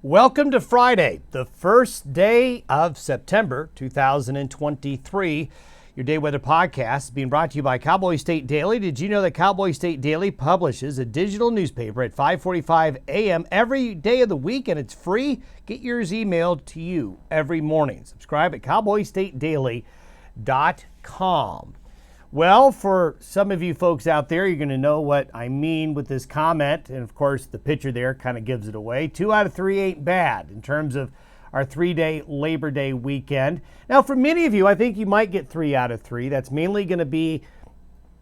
Welcome to Friday, the first day of September 2023. Your day weather podcast is being brought to you by Cowboy State Daily. Did you know that Cowboy State Daily publishes a digital newspaper at 5:45 a.m. every day of the week, and it's free? Get yours emailed to you every morning. Subscribe at cowboystatedaily.com. Well, for some of you folks out there, you're going to know what I mean with this comment. And of course, the picture there kind of gives it away. 2 out of 3 ain't bad in terms of our 3-day Labor Day weekend. Now, for many of you, I think you might get 3 out of 3. That's mainly going to be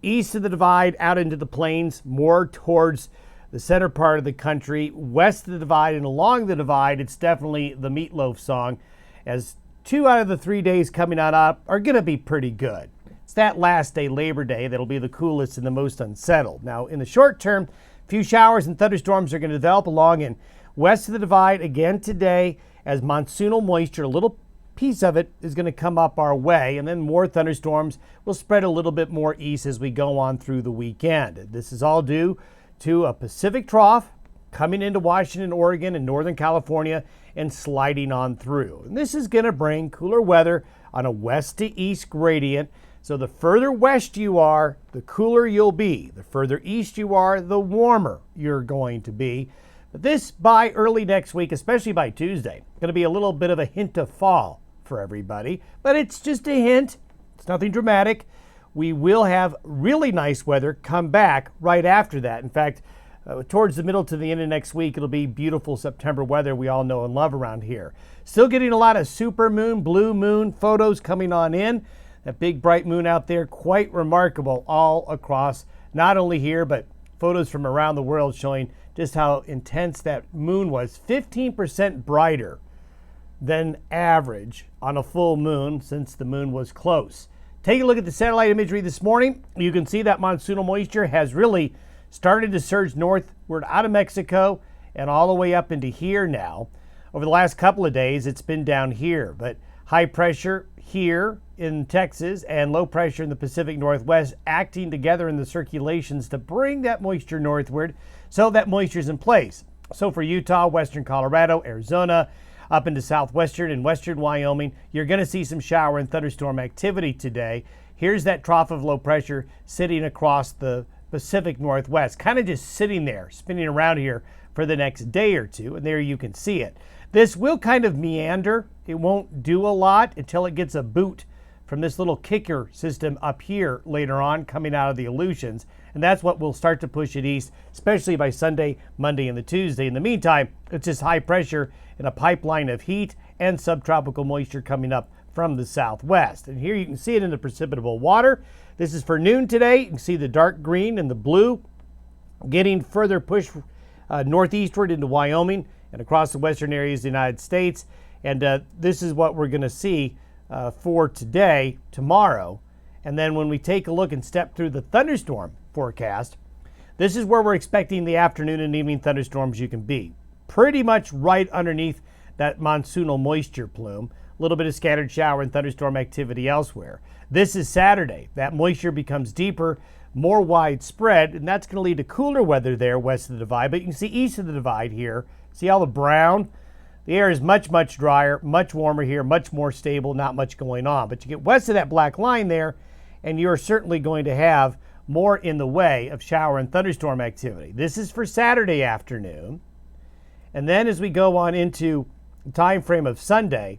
east of the divide, out into the plains, more towards the center part of the country. West of the divide and along the divide, it's definitely the Meatloaf song, as 2 out of the 3 days coming on up are going to be pretty good. It's that last day, Labor Day, that'll be the coolest and the most unsettled. Now, in the short term, a few showers and thunderstorms are going to develop along and west of the divide again today as monsoonal moisture, a little piece of it is going to come up our way, and then more thunderstorms will spread a little bit more east as we go on through the weekend. This is all due to a Pacific trough coming into Washington, Oregon, and Northern California and sliding on through. And this is going to bring cooler weather on a west to east gradient. So the further west you are, the cooler you'll be. The further east you are, the warmer you're going to be. But this by early next week, especially by Tuesday, going to be a little bit of a hint of fall for everybody. But it's just a hint. It's nothing dramatic. We will have really nice weather come back right after that. In fact, towards the middle to the end of next week, it'll be beautiful September weather we all know and love around here. Still getting a lot of super moon, blue moon photos coming on in. That big bright moon out there, quite remarkable all across, not only here, but photos from around the world showing just how intense that moon was. 15% brighter than average on a full moon since the moon was close. Take a look at the satellite imagery this morning. You can see that monsoonal moisture has really started to surge northward out of Mexico and all the way up into here now. Over the last couple of days, it's been down here, but high pressure here in Texas and low pressure in the Pacific Northwest acting together in the circulations to bring that moisture northward, so that moisture is in place. So for Utah, western Colorado, Arizona, up into southwestern and western Wyoming, you're going to see some shower and thunderstorm activity today. Here's that trough of low pressure sitting across the Pacific Northwest, kind of just sitting there, spinning around here for the next day or two, and there you can see it. This will kind of meander. It won't do a lot until it gets a boot from this little kicker system up here later on coming out of the Aleutians, and that's what will start to push it east, especially by Sunday, Monday, and the Tuesday. In the meantime, it's just high pressure and a pipeline of heat and subtropical moisture coming up from the southwest. And here you can see it in the precipitable water. This is for noon today. You can see the dark green and the blue getting further pushed northeastward into Wyoming and across the western areas of the United States. And this is what we're going to see for today, tomorrow. And then when we take a look and step through the thunderstorm forecast, this is where we're expecting the afternoon and evening thunderstorms you can be. Pretty much right underneath that monsoonal moisture plume. A little bit of scattered shower and thunderstorm activity elsewhere. This is Saturday. That moisture becomes deeper, more widespread, and that's going to lead to cooler weather there west of the divide. But you can see east of the divide here. See all the brown? The air is much, much drier, much warmer here, much more stable, not much going on. But you get west of that black line there, and you're certainly going to have more in the way of shower and thunderstorm activity. This is for Saturday afternoon. And then as we go on into the time frame of Sunday,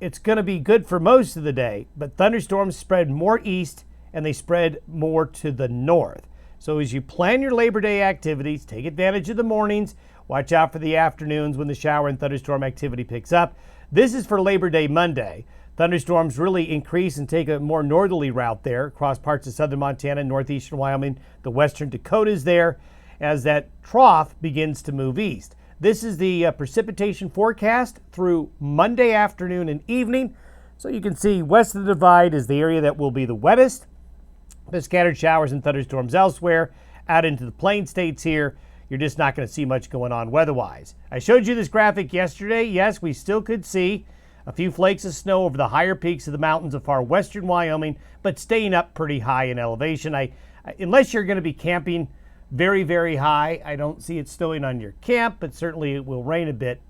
it's going to be good for most of the day, but thunderstorms spread more east and they spread more to the north. So as you plan your Labor Day activities, take advantage of the mornings. Watch out for the afternoons when the shower and thunderstorm activity picks up. This is for Labor Day Monday. Thunderstorms really increase and take a more northerly route there across parts of southern Montana, northeastern Wyoming, the western Dakotas there as that trough begins to move east. This is the precipitation forecast through Monday afternoon and evening. So you can see west of the divide is the area that will be the wettest. The scattered showers and thunderstorms elsewhere. Out into the plain states here, you're just not going to see much going on weather-wise. I showed you this graphic yesterday. Yes, we still could see a few flakes of snow over the higher peaks of the mountains of far western Wyoming, but staying up pretty high in elevation. Unless you're going to be camping very, very high. I don't see it snowing on your camp, but certainly it will rain a bit.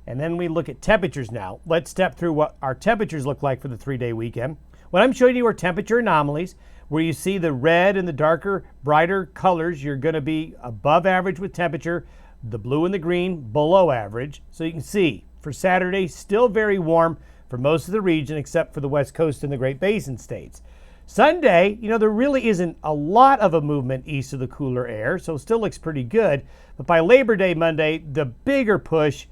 And then we look at temperatures now. Let's step through what our temperatures look like for the 3-day weekend. What I'm showing you are temperature anomalies. Where you see the red and the darker, brighter colors, you're going to be above average with temperature. The blue and the green, below average. So you can see for Saturday, still very warm for most of the region except for the West Coast and the Great Basin states. Sunday, there really isn't a lot of a movement east of the cooler air, so it still looks pretty good. But by Labor Day Monday, the bigger push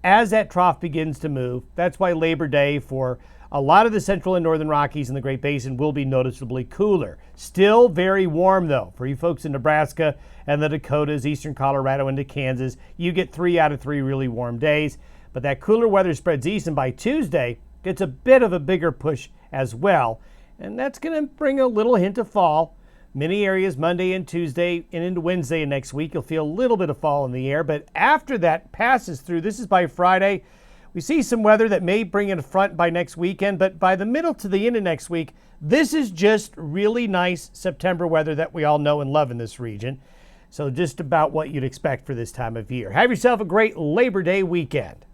as that trough begins to move. That's why Labor Day for a lot of the central and northern Rockies and the Great Basin will be noticeably cooler. Still very warm, though. For you folks in Nebraska and the Dakotas, eastern Colorado into Kansas, you get 3 out of 3 really warm days. But that cooler weather spreads east, and by Tuesday, gets a bit of a bigger push as well. And that's going to bring a little hint of fall. Many areas Monday and Tuesday and into Wednesday and next week, you'll feel a little bit of fall in the air. But after that passes through, this is by Friday, we see some weather that may bring in a front by next weekend, but by the middle to the end of next week, this is just really nice September weather that we all know and love in this region. So just about what you'd expect for this time of year. Have yourself a great Labor Day weekend.